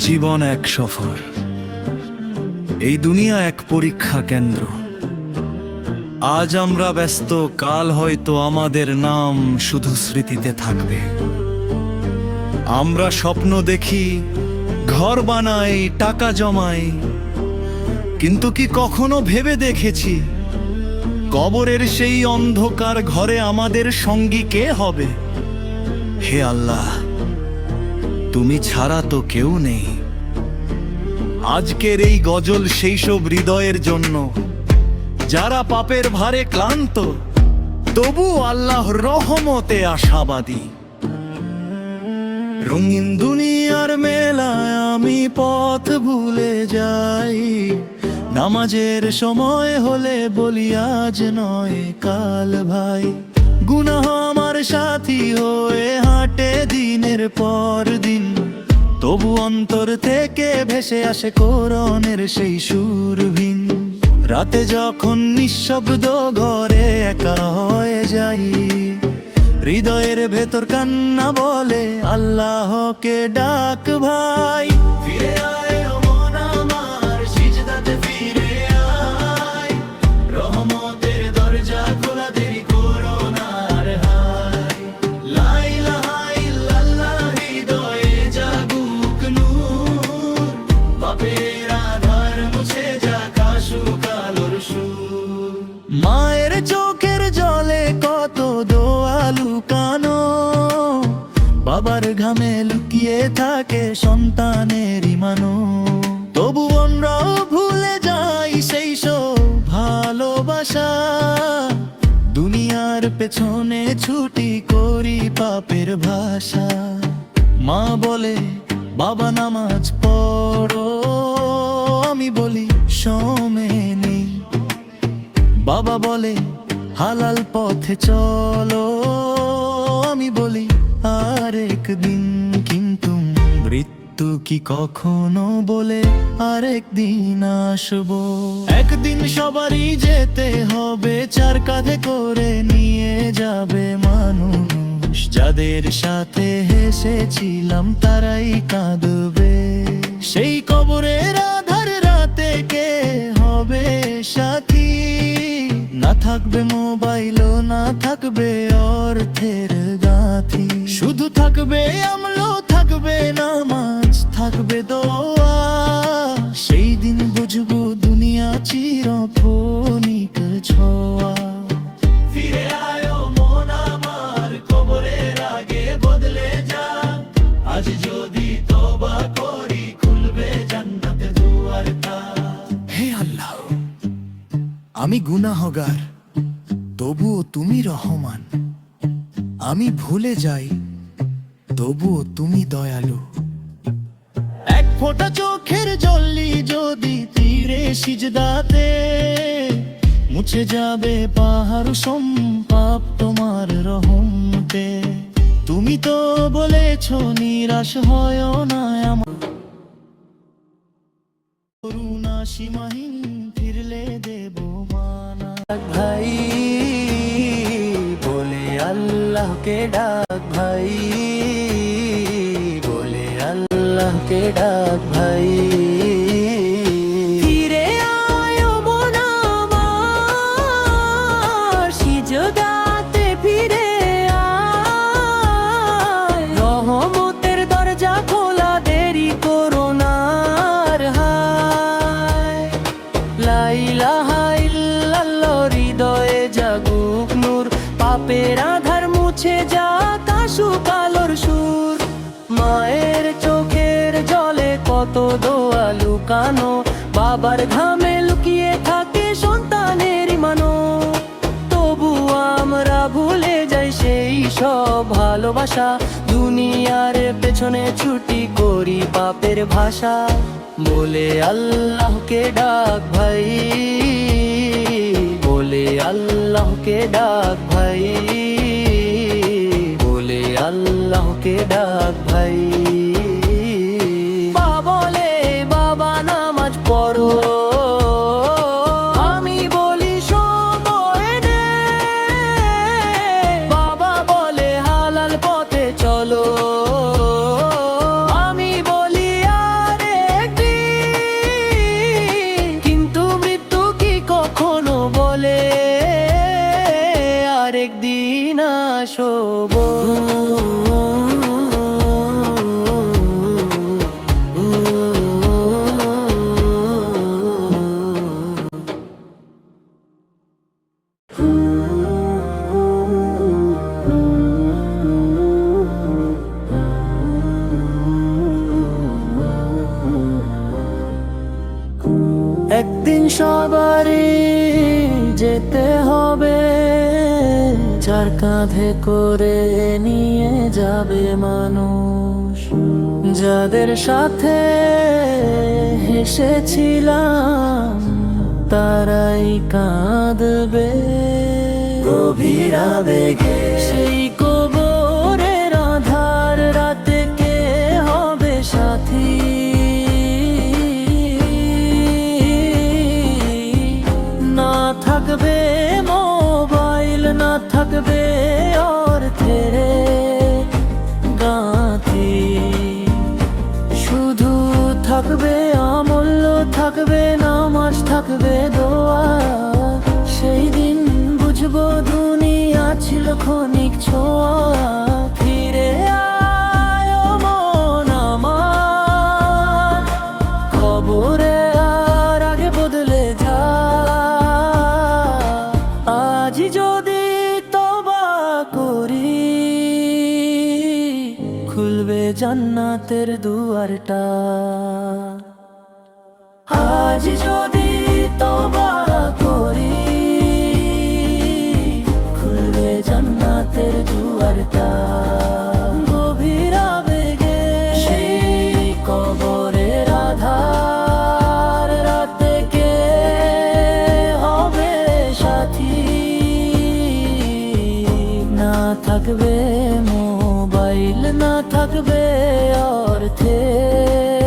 জীবন এক সফর, এই দুনিয়া এক পরীক্ষা কেন্দ্র। আজ আমরা ব্যস্ত, কাল হয়তো আমাদের নাম শুধু স্মৃতিতে থাকবে। আমরা স্বপ্ন দেখি, ঘর বানাই, টাকা জমাই, কিন্তু কি কখনো ভেবে দেখেছি কবরের সেই অন্ধকার ঘরে আমাদের সঙ্গী কে হবে? হে আল্লাহ, তুমি ছাড়া তো কেউ নেই। আজকের এই গজল সেই সব হৃদয়ের জন্য যারা পাপের ভারে ক্লান্ত, তবু আল্লাহর রহমতে আশাবাদী। রঙিন দুনিয়ার মেলায় আমি পথ ভুলে যাই, নামাজের সময় হলে বলি আজ নয় কাল ভাই। গুনাহ আমার সাথী হয়ে হাঁটে দিনের পর দিন, তবু অন্তর থেকে ভেসে আসে কোরআনের সেই সুরভিন। রাতে যখন নিঃশব্দ ঘরে একা হয়ে যাই, হৃদয়ের ভেতর কান্না বলে আল্লাহকে ডাক ভাই। ফিরে আয় ও মন আমার, সিজদাতে ফিরে আয়, রহমতের দরজা খোলা, দেরি করো না আর হায়। লা ইলাহা ইল্লাল্লাহ, হৃদয়ে জাগুক নূর, পাপের আধার মুছে যাক আশুক আলোর সুর। মায়ের চোখের জলে কত দোয়া লুকানো, বাবার ঘামে লুকিয়ে থাকে সন্তানের ইমানো, তবু আমরাও ভুলে যাই সেই সব ভালোবাসা। দুনিয়ার পেছনে ছুটি করি পাপের ভাষা। মা বলে বাবা নামাজ পড়ো, আমি বলি সময় নেই। বাবা বলে হালাল পথে চলো, আমি বলি আরেক দিন। কিন্তু মৃত্যু কি কখনো বলে আরেক দিন আসবো? একদিন সবারই যেতে হবে, চার কাঁধে করে নিয়ে যাবে মানুষ। যাদের সাথে হেসেছিলাম তারাই কাঁদবে, সেই কবরের আধার রাতে কে হবে সাথী? না থাকবে মোবাইলও, না থাকবে অর্থের গাঁথি, শুধু থাকবে আমলো, থাকবে নামাজ, থাকবে দোয়া। সেই দিন বুঝবো দুনিয়া চিরক্ষণিক ছোঁয়া। ফিরে আয় ও মন আমার, কবরের আগে বদলে যা। আজ যদি তওবা করি, খুলবে জান্নাতের দুয়ারটা। হে আল্লাহ, আমি গুনাহগার, তবুও তুমি রহমান। আমি ভুলে যাই, তবুও তুমি দয়ালু। এক ফোঁটা চোখের জলই যদি তীরে সিজদাতে, মুছে যাবে পাহাড় সম্পাপ তোমার রহমতে। তুমি তো বলেছো নিরাশ হয় না, আমার করুণা সীমাহীন, ফিরলে দেব মানা। ভাই বলে আল্লাহকে ডাক ভাই, বলে আল্লাহকে ডাক ভাই। ফিরে আয় ও মন আমার, সিজদাতে ফিরে আয়, রহমতের দরজা খোলা, দেরি করো না আর হায়। লা ইলাহা ইল্লাল্লাহ, হৃদয়ে জাগুক নূর, পাপের আধার মুছে যাক আশুক আলোর সুর। মায়ের চোখের জলে কত দোয়া লুকানো, বাবার ঘামে লুকিয়ে থাকে সন্তানের ইমানো, তবু আমরা ভুলে যাই সেই সব ভালোবাসা। দুনিয়ার পেছনে ছুটি করি পাপের ভাষা, বলে আল্লাহকে ডাক ভাই, বলে আল্লাহকে ডাক ভাই, বলে আল্লাহকে ডাক ভাই। বলে বাবা নামাজ পড়ো, আমি বলি সময় নেই। বাবা বলে হালাল পথে চলো, আমি বলি আর যার কাঁধে করে নিয়ে যাবে মানুষ, যাদের সাথে হেসেছিলাম তারাই কাঁদবে গভীর আবেগে। সেই কবরের আঁধার রাতে কে হবে সাথী? না থাকবে মোবাইল, না থাকবে অর্থের গাঁথি, শুধু থাকবে অমূল্য, থাকবে নামাজ, থাকবে দোয়া। সেই দিন বুঝবো দুনিয়া ছিল ক্ষণিক ছোঁয়া। ফিরে আয় ও মন আমার, কবরে আর আগে বদলে যা। আজ যদি তওবা করি, খুলবে জান্নাতের দুয়ারটা। আজ যদি তওবা করি, খুলবে জান্নাতের দুয়ারটা। গভীর আবেগে সেই কবরের আধার রাতে কে হবে সাথী? না থাকবে মোবাইল, না থাকবে অর্থের